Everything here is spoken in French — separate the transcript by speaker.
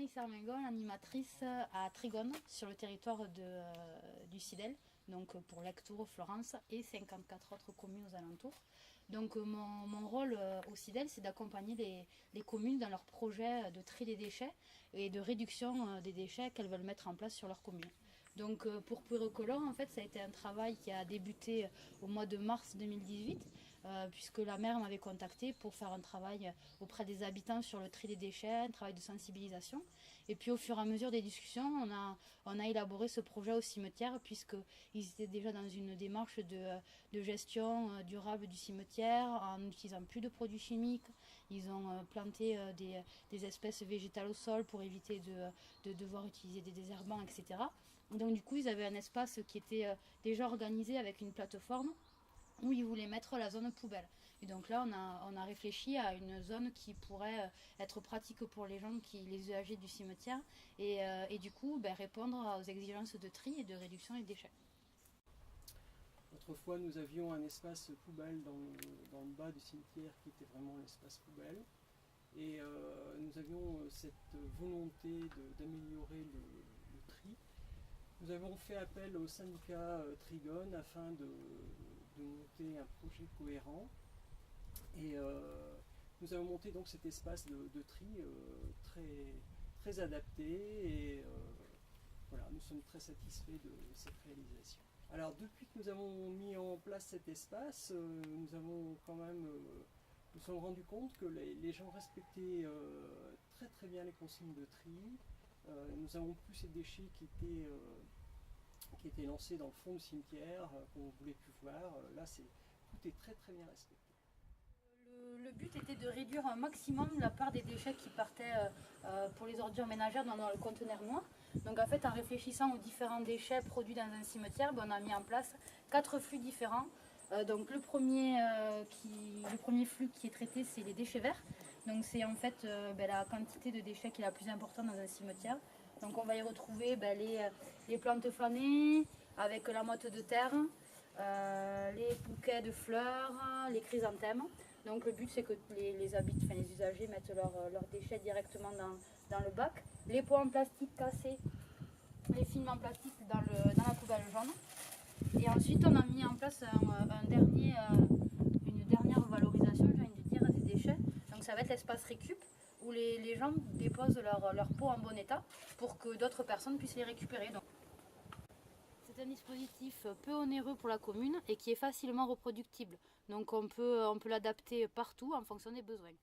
Speaker 1: Anaïs Armengol, animatrice à Trigone, sur le territoire du Cidel, donc pour Lectoure, Florence et 54 autres communes aux alentours. Donc mon rôle au Cidel, c'est d'accompagner les communes dans leurs projets de tri des déchets et de réduction des déchets qu'elles veulent mettre en place sur leur commune. Donc pour Puéricolore, en fait, ça a été un travail qui a débuté au mois de mars 2018, puisque la maire m'avait contacté pour faire un travail auprès des habitants sur le tri des déchets, un travail de sensibilisation. Et puis au fur et à mesure des discussions, on a élaboré ce projet au cimetière, puisqu'ils étaient déjà dans une démarche de gestion durable du cimetière, en n'utilisant plus de produits chimiques. Ils ont planté des espèces végétales au sol pour éviter de devoir utiliser des désherbants, etc. Donc du coup, ils avaient un espace qui était déjà organisé avec une plateforme où ils voulaient mettre la zone poubelle. Et donc là, on a réfléchi à une zone qui pourrait être pratique pour les gens, les usagers du cimetière, et du coup répondre aux exigences de tri et de réduction des déchets.
Speaker 2: Autrefois, nous avions un espace poubelle dans le bas du cimetière qui était vraiment l'espace poubelle. Et nous avions cette volonté d'améliorer le tri. Nous avons fait appel au syndicat Trigone afin de monter un projet cohérent. Et nous avons monté donc cet espace de tri très adapté. Et voilà, nous sommes très satisfaits de cette réalisation. Alors depuis que nous avons mis en place cet espace, nous sommes rendus compte que les gens respectaient très bien les consignes de tri. Nous avons plus ces déchets qui étaient lancés dans le fond du cimetière, qu'on ne voulait plus voir. Là, tout est très bien respecté.
Speaker 1: Le but était de réduire un maximum la part des déchets qui partaient pour les ordures ménagères dans le conteneur noir. Donc en fait, en réfléchissant aux différents déchets produits dans un cimetière, on a mis en place 4 flux différents. Donc le premier flux qui est traité, c'est les déchets verts. Donc c'est en fait la quantité de déchets qui est la plus importante dans un cimetière. Donc on va y retrouver les plantes fanées avec la motte de terre, les bouquets de fleurs, les chrysanthèmes. Donc le but c'est que les usagers mettent leurs déchets directement dans le bac. Les pots en plastique cassés, les films en plastique dans la poubelle jaune. Et ensuite on a mis en place une dernière valorisation, j'ai envie de dire, des déchets. Donc ça va être l'espace récup où les gens déposent leurs pots en bon état pour que d'autres personnes puissent les récupérer. C'est un dispositif peu onéreux pour la commune et qui est facilement reproductible. Donc on peut l'adapter partout en fonction des besoins.